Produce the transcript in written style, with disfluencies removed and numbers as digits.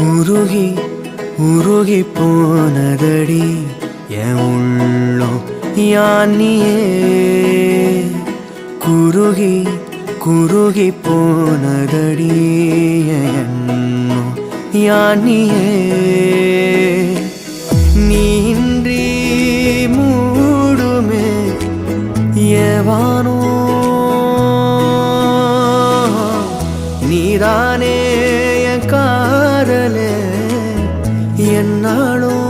உருகி உருகி போனதடி என் உள்ளம் யானியே குருகி குருகி போனதடி என் எண்ணம் யானியே நீன்றி மூடுமே ஏவானோ நீதானே என் காதலே என்னாலும்